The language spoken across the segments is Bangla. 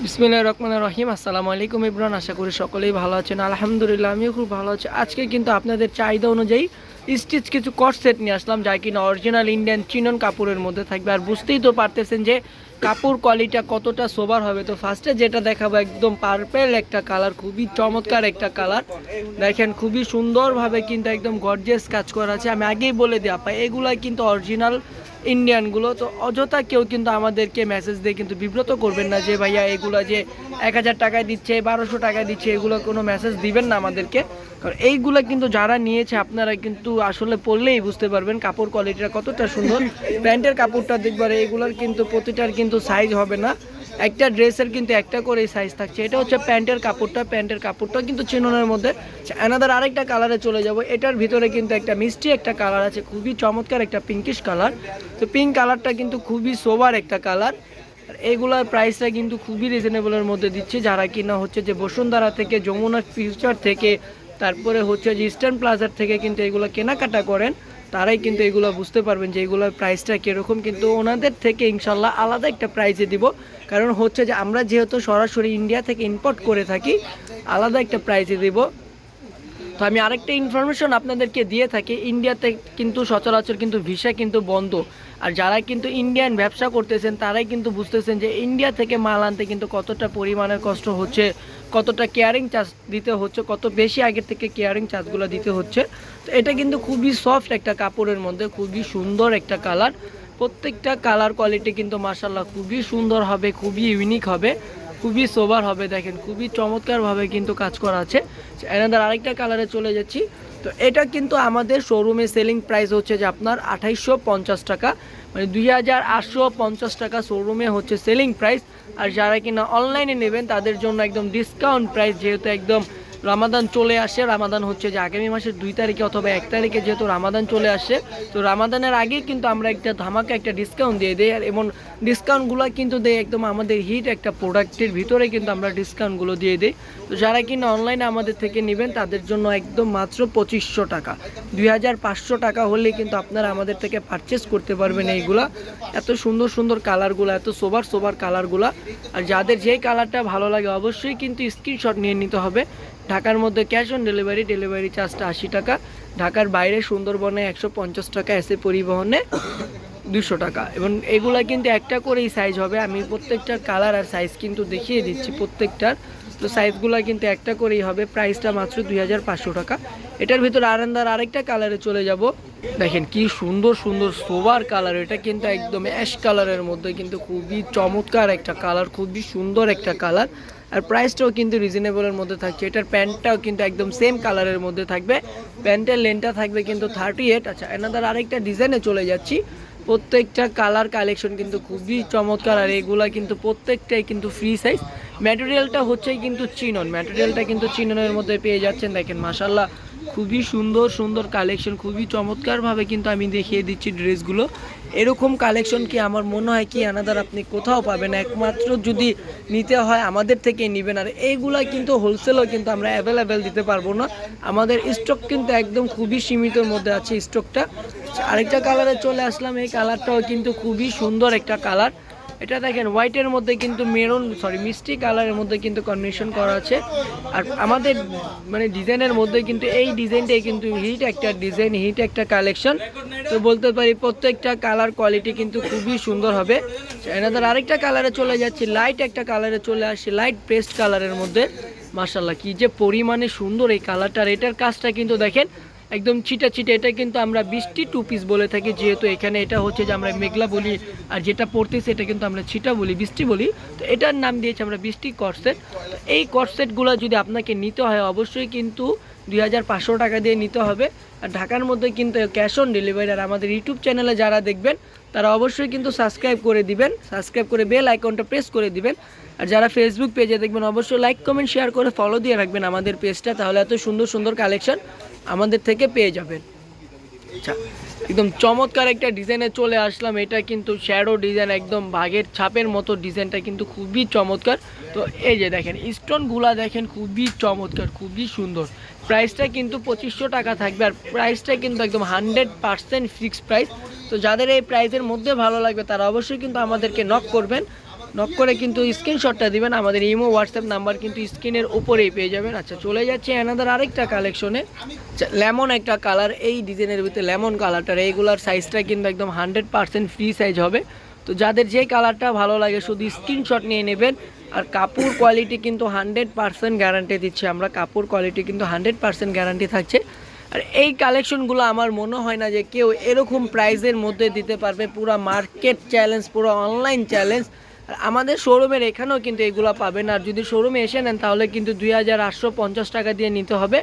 বিসমিল্লাহির রহমানির রহিম। আসসালামু আলাইকুম ইব্রান, আশা করি সকলেই ভালো আছেন। আলহামদুলিল্লাহ আমিও খুব ভালো আছি। আজকে কিন্তু আপনাদের চাহিদা অনুযায়ী স্টিচ কিছু কট সেট নিয়ে আসলাম, যা কিনা অরিজিনাল ইন্ডিয়ান চিনন কাপড়ের মধ্যে থাকবে। আর বুঝতেই তো পারতেছেন যে কাপড় কোয়ালিটিটা কতটা সোবার হবে। তো ফার্স্টে যেটা দেখাবো একদম পার্পেল একটা কালার, খুবই চমৎকার একটা কালার। দেখেন খুবই সুন্দরভাবে কিন্তু একদম গর্জিয়াস কাজ করা আছে। আমি আগেই বলে দিই আপা, এগুলা কিন্তু অরিজিনাল ইন্ডিয়ানগুলো। তো অযথা কেউ কিন্তু আমাদেরকে মেসেজ দিয়ে কিন্তু বিব্রত করবেন না যে ভাইয়া এগুলো যে 1000 টাকায় দিচ্ছে, 1200 টাকায় দিচ্ছে, এগুলো কোনো মেসেজ দিবেন না আমাদেরকে। কারণ এইগুলো কিন্তু যারা নিয়েছে আপনারা কিন্তু আসলে পরলেই বুঝতে পারবেন কাপড় কোয়ালিটিটা কতটা সুন্দর। প্যান্টের কাপড়টা দেখবার, এগুলোর কিন্তু প্রতিটার কিন্তু সাইজ হবে না, একটা ড্রেসের কিন্তু একটা করে সাইজ থাকছে। এটা হচ্ছে প্যান্টের কাপড়টা, প্যান্টের কাপড়টা কিন্তু চিননের মধ্যে। অ্যানাদার আরেকটা কালারে চলে যাব। এটার ভিতরে কিন্তু একটা মিষ্টি একটা কালার আছে, খুবই চমৎকার একটা পিঙ্কিশ কালার। তো পিঙ্ক কালারটা কিন্তু খুবই সোবার একটা কালার। আর এইগুলোর প্রাইসটা কিন্তু খুবই রিজনেবলের মধ্যে দিচ্ছে। যারা কিনা হচ্ছে যে বসুন্ধরা থেকে, যমুনা ফিউচার থেকে, তারপরে হচ্ছে যে ইস্টার্ন প্লাজার থেকে কিন্তু এগুলো কেনাকাটা করেন, তারাই কিন্তু এগুলো বুঝতে পারবেন যে এগুলোর প্রাইসটা কীরকম। কিন্তু ওনাদের থেকে ইনশাল্লাহ আলাদা একটা প্রাইসে দিব, কারণ হচ্ছে যে আমরা যেহেতু সরাসরি ইন্ডিয়া থেকে ইম্পোর্ট করে থাকি, আলাদা একটা প্রাইসে দিব। তো আমি আরেকটা ইনফরমেশন আপনাদেরকে দিয়ে থাকি, ইন্ডিয়াতে কিন্তু সচরাচর কিন্তু ভিসা কিন্তু বন্ধ। আর যারা কিন্তু ইন্ডিয়ান ব্যবসা করতেছেন তারাই কিন্তু বুঝতেছেন যে ইন্ডিয়া থেকে মাল আনতে কিন্তু কতটা পরিমাণের কষ্ট হচ্ছে, কতটা কেয়ারিং চার্জ দিতে হচ্ছে, কত বেশি আগের থেকে কেয়ারিং চার্জগুলো দিতে হচ্ছে। তো এটা কিন্তু খুবই সফট একটা কাপড়ের মধ্যে, খুবই সুন্দর একটা কালার। প্রত্যেকটা কালার কোয়ালিটি কিন্তু মাশাআল্লাহ খুবই সুন্দর হবে, খুবই ইউনিক হবে, খুবই সোবার হবে। দেখেন খুবই চমৎকারভাবে কিন্তু কাজ করা আছে। এনাদের আরেকটা কালারে চলে যাচ্ছি। তো এটা কিন্তু আমাদের শোরুমে সেলিং প্রাইস হচ্ছে যে আপনার 2850 টাকা, মানে 2850 টাকা শোরুমে হচ্ছে সেলিং প্রাইস। আর যারা কিনা অনলাইনে নেবেন তাদের জন্য একদম ডিসকাউন্ট প্রাইস, যেহেতু একদম রামাদান চলে আসে। রামাদান হচ্ছে যে আগামী মাসের 2 তারিখে অথবা 1 তারিখে যেহেতু রামাদান চলে আসে, তো রামাদানের আগেই কিন্তু আমরা একটা ধামাকা একটা ডিসকাউন্ট দিয়ে দিই। আর এবং ডিসকাউন্টগুলো কিন্তু দেয় একদম আমাদের হিট একটা প্রোডাক্টের ভিতরে কিন্তু আমরা ডিসকাউন্টগুলো দিয়ে দিই। তো যারা কিনা অনলাইনে আমাদের থেকে নেবেন তাদের জন্য একদম মাত্র 2500 টাকা, 2500 টাকা হলে কিন্তু আপনারা আমাদের থেকে পারচেস করতে পারবেন এইগুলা। এত সুন্দর সুন্দর কালারগুলো, এত সোবার সোবার কালারগুলো। আর যাদের যেই কালারটা ভালো লাগে অবশ্যই কিন্তু স্ক্রিনশট নিয়ে নিতে হবে। ঢাকার মধ্যে ক্যাশ অন ডেলিভারি, ডেলিভারি চার্জটা 80 টাকা। ঢাকার বাইরে সুন্দরবনে 150 টাকা, এসে পরিবহনে 200 টাকা। এবং এগুলা কিন্তু একটা করেই সাইজ হবে। আমি প্রত্যেকটার কালার আর সাইজ কিন্তু দেখিয়ে দিচ্ছি প্রত্যেকটার। তো সাইজগুলো কিন্তু একটা করেই হবে। প্রাইসটা মাত্র 2500 টাকা। এটার ভিতরে আরামদার আরেকটা কালারে চলে যাব। দেখেন কি সুন্দর সুন্দর সোবার কালার, এটা কিন্তু একদম অ্যাশ কালারের মধ্যে কিন্তু খুবই চমৎকার একটা কালার, খুবই সুন্দর একটা কালার। আর প্রাইসটাও কিন্তু রিজনেবলের মধ্যে থাকছে। এটার প্যান্টটাও কিন্তু একদম সেম কালারের মধ্যে থাকবে। প্যান্টের লেন্থটা থাকবে কিন্তু 38। আচ্ছা, এনাদের আরেকটা ডিজাইনে চলে যাচ্ছি। প্রত্যেকটা কালার কালেকশন কিন্তু খুবই চমৎকার। আর এগুলা কিন্তু প্রত্যেকটাই কিন্তু ফ্রি সাইজ। ম্যাটেরিয়ালটা হচ্ছে কিন্তু চিনন, ম্যাটেরিয়ালটা কিন্তু চিননের মধ্যে পেয়ে যাচ্ছেন। দেখেন মাশাল্লাহ খুবই সুন্দর সুন্দর কালেকশন, খুবই চমৎকারভাবে কিন্তু আমি দেখিয়ে দিচ্ছি ড্রেসগুলো। এরকম কালেকশন কি আমার মনে হয় কি আনাদার আপনি কোথাও পাবেন, একমাত্র যদি নিতে হয় আমাদের থেকে নেবেন। আর এইগুলা কিন্তু হোলসেলও কিন্তু আমরা অ্যাভেলেবেল দিতে পারবো না, আমাদের স্টক কিন্তু একদম খুবই সীমিতর মধ্যে আছে স্টকটা। আরেকটা কালারে চলে আসলাম, এই কালারটাও কিন্তু খুবই সুন্দর একটা কালার। এটা দেখেন হোয়াইটের মধ্যে কিন্তু মেরুন মিষ্টি কালারের মধ্যে কিন্তু কম্বিনেশন করা আছে। আর আমাদের মানে ডিজাইনের মধ্যে কিন্তু এই ডিজাইনটাই কিন্তু হিট একটা ডিজাইন, হিট একটা কালেকশন। তো বলতে পারি প্রত্যেকটা কালার কোয়ালিটি কিন্তু খুবই সুন্দর হবে। এনাদের আরেকটা কালারে চলে যাচ্ছি, লাইট একটা কালারে চলে আসছে, লাইট পেস্ট কালারের মধ্যে। মাশাআল্লাহ কি যে পরিমাণে সুন্দর এই কালারটা। এটার কাজটা কিন্তু দেখেন একদম চিটা চিটা। এটা কিন্তু আমরা বৃষ্টি টু পিস বলে থাকি, যেহেতু এখানে এটা হচ্ছে যে আমরা মেঘলা বলি, আর যেটা পড়তেছে এটা কিন্তু আমরা ছিটা বলি, বৃষ্টি বলি। তো এটার নাম দিয়েছি আমরা বৃষ্টি কটসেট। এই কটসেটগুলো যদি আপনাকে নিতে হয় অবশ্যই কিন্তু 2500 টাকা দিয়ে নিতে হবে। আর ঢাকার মধ্যে কিন্তু ক্যাশ অন ডেলিভারি। আর আমাদের ইউটিউব চ্যানেলে যারা দেখবেন তারা অবশ্যই কিন্তু সাবস্ক্রাইব করে দিবেন, সাবস্ক্রাইব করে বেল আইকনটা প্রেস করে দিবেন। আর যারা ফেসবুক পেজে দেখবেন অবশ্যই লাইক কমেন্ট শেয়ার করে ফলো দিয়ে রাখবেন আমাদের পেজটা, তাহলে এত সুন্দর সুন্দর কালেকশন আমাদের থেকে পেয়ে যাবেন। আচ্ছা, একদম চমৎকার একটা ডিজাইনে চলে আসলাম। এটা কিন্তু শ্যাডো ডিজাইন, একদম বাঘের ছাপের মতো ডিজাইনটা কিন্তু খুবই চমৎকার। তো এই যে দেখেন স্টোনগুলা দেখেন খুবই চমৎকার, খুবই সুন্দর। প্রাইসটা কিন্তু 2500 টাকা থাকবে। আর প্রাইসটা কিন্তু একদম 100% ফিক্সড প্রাইস। তো যাদের এই প্রাইসের মধ্যে ভালো লাগবে তারা অবশ্যই কিন্তু আমাদেরকে নক করবেন। নক করে কিন্তু স্ক্রিনশটটা দিবেন, আমাদের ইমো হোয়াটসঅ্যাপ নাম্বার কিন্তু স্ক্রিনের উপরেই পেয়ে যাবেন। আচ্ছা চলে যাচ্ছে অ্যানাদার আরেকটা কালেকশনে, লেমন একটা কালার, এই ডিজাইনের ভিতরে লেমন কালারটার এইগুলার সাইজটা কিন্তু একদম 100% ফ্রি সাইজ হবে। তো যাদের যে কালারটা ভালো লাগে শুধু স্ক্রিনশট নিয়ে নেবেন। আর কাপড় কোয়ালিটি কিন্তু 100% গ্যারান্টি দিচ্ছে আমরা, কাপড় কোয়ালিটি কিন্তু 100% গ্যারান্টি থাকছে। আর এই কালেকশনগুলো আমার মনে হয় না যে কেউ এরকম প্রাইসের মধ্যে দিতে পারবে, পুরো মার্কেট চ্যালেঞ্জ, পুরো অনলাইন চ্যালেঞ্জ। আর আমাদের শোরুমের এখানেও কিন্তু এগুলো পাবেন। আর যদি শোরুমে এসে নেন তাহলে কিন্তু 2850 টাকা দিয়ে নিতে হবে।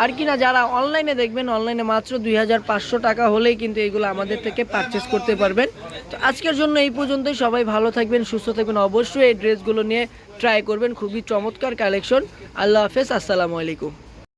আর কিনা যারা অনলাইনে দেখবেন, অনলাইনে মাত্র 2500 টাকা হলেই কিন্তু এগুলো আমাদের থেকে পারচেস করতে পারবেন। তো আজকের জন্য এই পর্যন্তই, সবাই ভালো থাকবেন, সুস্থ থাকবেন, অবশ্যই এই ড্রেসগুলো নিয়ে ট্রাই করবেন, খুবই চমৎকার কালেকশন। আল্লাহ হাফেজ, আসসালামু আলাইকুম।